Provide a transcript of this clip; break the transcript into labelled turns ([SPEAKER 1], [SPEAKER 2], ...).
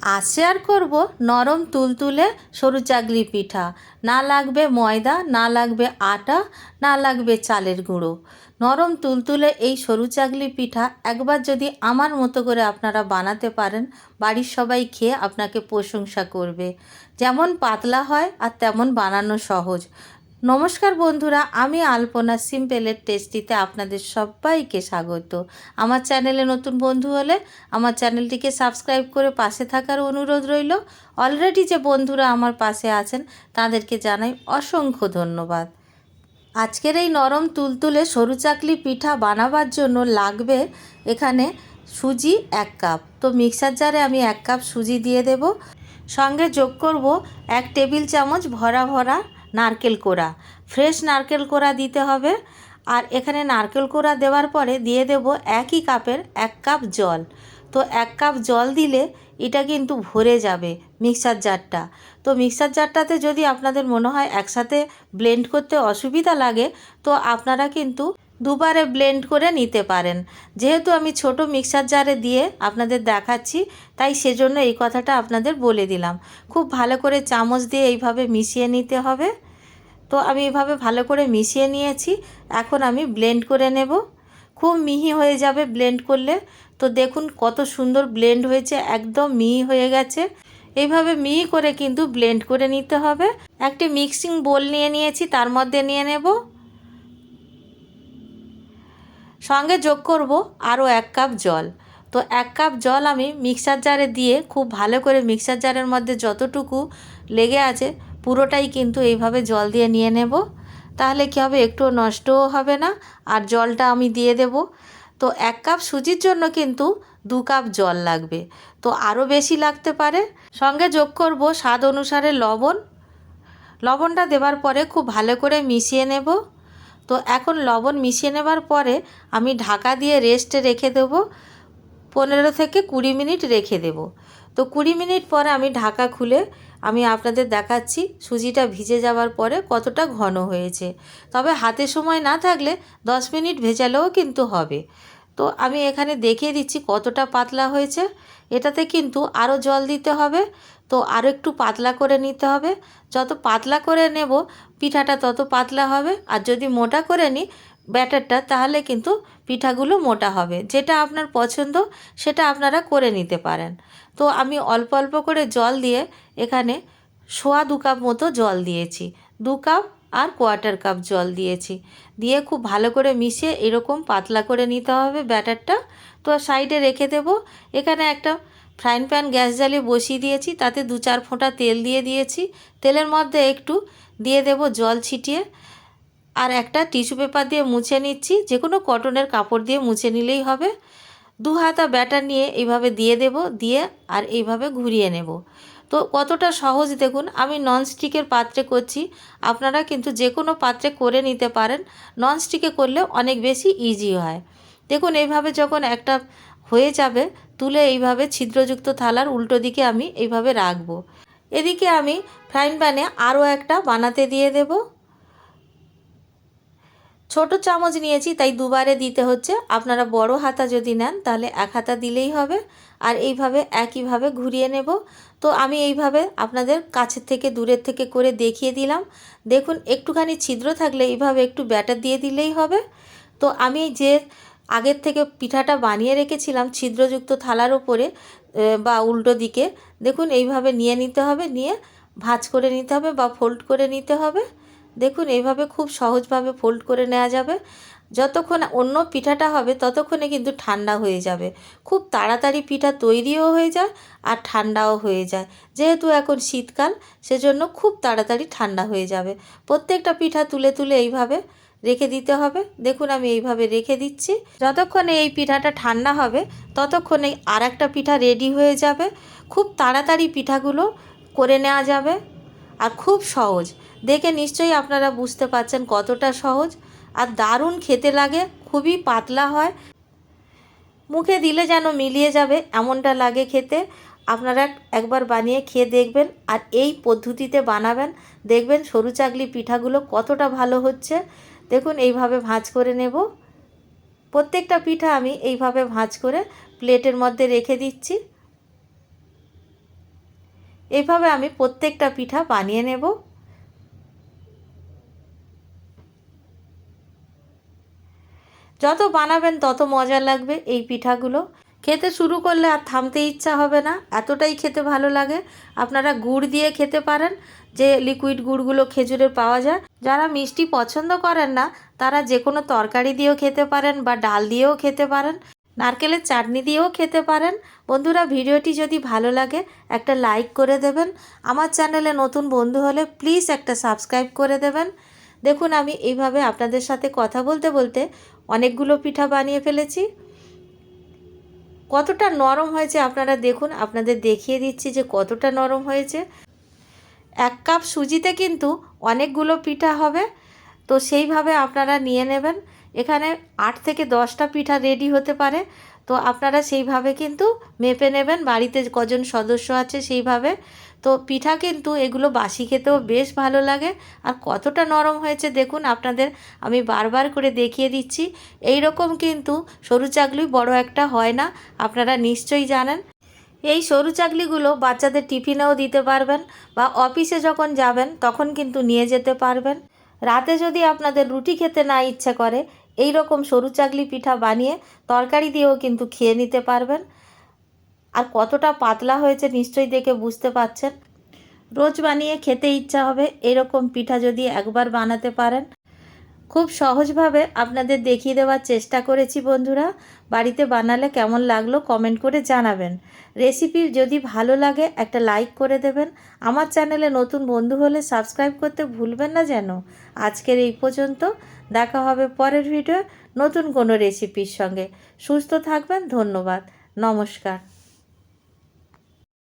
[SPEAKER 1] আজ শেয়ার করব নরম তুলতুলে সরু চাগলি পিঠা। না লাগবে ময়দা, না লাগবে আটা, না লাগবে চালের গুঁড়ো। নরম তুলতুলে এই সরু চাগলি পিঠা একবার যদি আমার মতো করে আপনারা বানাতে পারেন, বাড়ির সবাই খেয়ে আপনাকে প্রশংসা করবে। যেমন পাতলা হয় আর তেমন বানানো সহজ। নমস্কার বন্ধুরা, আমি আলপনা সিম্পলের টেস্টিতে আপনাদের সবাইকে স্বাগত। আমার চ্যানেলে নতুন বন্ধু হলে আমার চ্যানেলটিকে সাবস্ক্রাইব করে পাশে থাকার অনুরোধ রইল। অলরেডি যে বন্ধুরা আমার পাশে আছেন তাদেরকে জানাই অসংখ্য ধন্যবাদ। আজকের এই নরম তুলতুলে সরু চাকলি পিঠা বানাবার জন্য লাগবে এখানে সুজি 1 কাপ। তো মিক্সার জারে আমি 1 কাপ সুজি দিয়ে দেব। সঙ্গে যোগ করব 1 টেবিল চামচ ভরা ভরা নারকেল কোড়া। ফ্রেশ নারকেল কোড়া দিতে হবে। আর এখানে নারকেল কোড়া দেওয়ার পরে দিয়ে দেব একই কাপের 1 কাপ জল। তো 1 কাপ জল দিলে এটা কিন্তু ভরে যাবে মিক্সার জারটা। তো মিক্সার জারটাতে যদি আপনাদের মনে হয় একসাথে ব্লেন্ড করতে অসুবিধা লাগে, তো আপনারা কিন্তু দুবারে ব্লেন্ড করে নিতে পারেন। যেহেতু আমি ছোট মিক্সার জারে দিয়ে আপনাদের দেখাচ্ছি, তাই সেজন্য এই কথাটা আপনাদের বলে দিলাম। খুব ভালো করে চামচ দিয়ে এইভাবে মিশিয়ে নিতে হবে। তো আমি এইভাবে ভালো করে মিশিয়ে নিয়েছি। এখন আমি ব্লেন্ড করে নেব। খুব মিহি হয়ে যাবে ব্লেন্ড করলে। তো দেখুন কত সুন্দর ব্লেন্ড হয়েছে, একদম মিহি হয়ে গেছে। এইভাবে মিহি করে কিন্তু ব্লেন্ড করে নিতে হবে। একটি মিক্সিং বোল নিয়ে নিয়েছি, তার মধ্যে নিয়ে নেব। সঙ্গে যোগ করব আরও 1 কাপ জল। তো 1 কাপ জল আমি মিক্সার জারে দিয়ে খুব ভালো করে মিক্সার জারের মধ্যে যতটুকু লেগে আছে পুরোটাই কিন্তু এইভাবে জল দিয়ে নিয়ে নেব। তাহলে কী হবে, একটুও নষ্টও হবে না। আর জলটা আমি দিয়ে দেব। তো 1 কাপ সুজির জন্য কিন্তু 2 কাপ জল লাগবে। তো আরও বেশি লাগতে পারে। সঙ্গে যোগ করব স্বাদ অনুসারে লবণ। লবণটা দেওয়ার পরে খুব ভালো করে মিশিয়ে নেব। তো এখন লবণ মিশিয়ে নেবার পরে আমি ঢাকা দিয়ে রেস্টে রেখে দেব। 15 থেকে 20 মিনিট রেখে দেব। তো 20 মিনিট পরে আমি ঢাকা খুলে আমি আপনাদের দেখাচ্ছি সুজিটা ভিজে যাওয়ার পরে কতটা ঘন হয়েছে। তবে হাতে সময় না থাকলে 10 মিনিট ভেজালেও কিন্তু হবে। তো আমি এখানে দেখিয়ে দিচ্ছি কতটা পাতলা হয়েছে। এটাতে কিন্তু আরও জল দিতে হবে। তো আরও একটু পাতলা করে নিতে হবে। যত পাতলা করে নেব পিঠাটা তত পাতলা হবে। আর যদি মোটা করে নিই ব্যাটারটা, তাহলে কিন্তু পিঠাগুলো মোটা হবে। যেটা আপনার পছন্দ সেটা আপনারা করে নিতে পারেন। তো আমি অল্প অল্প করে জল দিয়ে এখানে 1.25 কাপ মতো জল দিয়েছি। 2 কাপ আর 1/4 কাপ জল দিয়েছি। দিয়ে খুব ভালো করে মিশিয়ে এরকম পাতলা করে নিতে হবে ব্যাটারটা। তো সাইডে রেখে দেব। এখানে একটা ফ্রাইং প্যান গ্যাস জ্বালিয়ে বসিয়ে দিয়েছি, তাতে 2-4 ফোঁটা তেল দিয়ে দিয়েছি। তেলের মধ্যে একটু দিয়ে দেব জল ছিটিয়ে। আর একটা টিস্যু পেপার দিয়ে মুছে নিচ্ছি। যে কোনো কটনের কাপড় দিয়ে মুছে নিলেই হবে। 2 হাতা ব্যাটার নিয়ে এইভাবে দিয়ে দেব। দিয়ে আর এইভাবে ঘুরিয়ে নেব। তো কতটা সহজ দেখুন। আমি ননস্টিকের পাত্রে করছি, আপনারা কিন্তু যে কোনো পাত্রে করে নিতে পারেন। ননস্টিকে করলে অনেক বেশি ইজি হয়। দেখুন এইভাবে যখন একটা হয়ে যাবে, তুলে এইভাবে ছিদ্রযুক্ত থালার উল্টো দিকে আমি এইভাবে রাখবো। এদিকে আমি ফ্রাইং প্যানে আরও একটা বানাতে দিয়ে দেব। ছোট চামচ নিয়েছি তাই দুবারে দিতে হচ্ছে। আপনারা বড় হাতা যদি নেন তাহলে 1 হাতা দিলেই হবে। আর এইভাবে একইভাবে ঘুরিয়ে নেব। তো আমি এইভাবে আপনাদের কাছের থেকে দূরের থেকে করে দেখিয়ে দিলাম। দেখুন একটুখানি ছিদ্র থাকলে এইভাবে একটু ব্যাটার দিয়ে দিলেই হবে। তো আমি যে আগের থেকে পিঠাটা বানিয়ে রেখেছিলাম ছিদ্রযুক্ত থালার উপরে বা উল্টো দিকে, দেখুন এইভাবে নিয়ে নিতে হবে। নিয়ে ভাঁজ করে নিতে হবে বা ফোল্ড করে নিতে হবে। দেখুন এইভাবে খুব সহজভাবে ফোল্ড করে নেওয়া যাবে। যতক্ষণ অন্য পিঠাটা হবে ততক্ষণে কিন্তু ঠান্ডা হয়ে যাবে। খুব তাড়াতাড়ি পিঠা তৈরিও হয়ে যায় আর ঠান্ডাও হয়ে যায়। যেহেতু এখন শীতকাল, সেজন্য খুব তাড়াতাড়ি ঠান্ডা হয়ে যাবে। প্রত্যেকটা পিঠা তুলে তুলে এইভাবে রেখে দিতে হবে। দেখুন আমি এইভাবে রেখে দিচ্ছি। যতক্ষণে এই পিঠাটা ঠান্ডা হবে ততক্ষণে আর একটা পিঠা রেডি হয়ে যাবে। খুব তাড়াতাড়ি পিঠাগুলো করে নেওয়া যাবে আর খুব সহজ। দেখে নিশ্চয়ই আপনারা বুঝতে পারছেন কতটা সহজ। আর দারুণ খেতে লাগে, খুবই পাতলা হয়, মুখে দিলে যেন মিলিয়ে যাবে এমনটা লাগে খেতে। আপনারা একবার বানিয়ে খেয়ে দেখবেন আর এই পদ্ধতিতে বানাবেন, দেখবেন সরু চাকলি পিঠাগুলো কতটা ভালো হচ্ছে। দেখুন এইভাবে ভাঁজ করে নেব। প্রত্যেকটা পিঠা আমি এইভাবে ভাঁজ করে প্লেটের মধ্যে রেখে দিচ্ছি। এইভাবে আমি প্রত্যেকটা পিঠা বানিয়ে নেব। যত বানাবেন তত মজা লাগবে এই পিঠাগুলো। খেতে শুরু করলে আর থামতে ইচ্ছা হবে না, এতটাই খেতে ভালো লাগে। আপনারা গুড় দিয়ে খেতে পারেন, যে লিকুইড গুড়গুলো খেজুরের পাওয়া যায়। যারা মিষ্টি পছন্দ করেন না তারা যে কোনো তরকারি দিয়েও খেতে পারেন বা ডাল দিয়েও খেতে পারেন, নারকেলের চাটনি দিয়েও খেতে পারেন। বন্ধুরা, ভিডিওটি যদি ভালো লাগে একটা লাইক করে দেবেন। আমার চ্যানেলে নতুন বন্ধু হলে প্লিজ একটা সাবস্ক্রাইব করে দেবেন। দেখুন, আমি এইভাবে আপনাদের সাথে কথা বলতে বলতে অনেকগুলো পিঠা বানিয়ে ফেলেছি। কতটা নরম হয়েছে আপনারা দেখুন, আপনাদের দেখিয়ে দিচ্ছি যে কতটা নরম হয়েছে। 1 কাপ সুজিতে কিন্তু অনেকগুলো পিঠা হবে, তো সেইভাবে আপনারা নিয়ে নেবেন। এখানে 8 থেকে 10টা পিঠা রেডি হতে পারে, তো আপনারা সেইভাবে কিন্তু মেপে নেবেন, বাড়িতে কজন সদস্য আছে সেইভাবে। তো পিঠা কিন্তু এগুলো বাসি খেতেও বেশ ভালো লাগে। আর কতটা নরম হয়েছে দেখুন, আপনাদের আমি বারবার করে দেখিয়ে দিচ্ছি। এই রকম কিন্তু সরু চাকলি বড় একটা হয় না, আপনারা নিশ্চয়ই জানেন। এই সরু চাকলিগুলো বাচ্চাদের টিফিনেও দিতে পারবেন, বা অফিসে যখন যাবেন তখন কিন্তু নিয়ে যেতে পারবেন। রাতে যদি আপনাদের রুটি খেতে না ইচ্ছে করে, এই রকম সরু চাকলি পিঠা বানিয়ে তরকারি দিয়েও কিন্তু খেয়ে নিতে পারবেন। আর কতটা পাতলা হয়েছে নিশ্চয়ই দেখে বুঝতে পাচ্ছেন। রোজ বানিয়ে খেতে ইচ্ছা হবে এরকম পিঠা যদি একবার বানাতে পারেন। খুব সহজভাবে আপনাদের দেখিয়ে দেওয়ার চেষ্টা করেছি বন্ধুরা। বাড়িতে বানালে কেমন লাগলো কমেন্ট করে জানাবেন। রেসিপি যদি ভালো লাগে একটা লাইক করে দেবেন। আমার চ্যানেলে নতুন বন্ধু হলে সাবস্ক্রাইব করতে ভুলবেন না যেন। আজকের এই পর্যন্ত, দেখা হবে পরের ভিডিও নতুন কোনো রেসিপির সঙ্গে। সুস্থ থাকবেন, ধন্যবাদ, নমস্কার।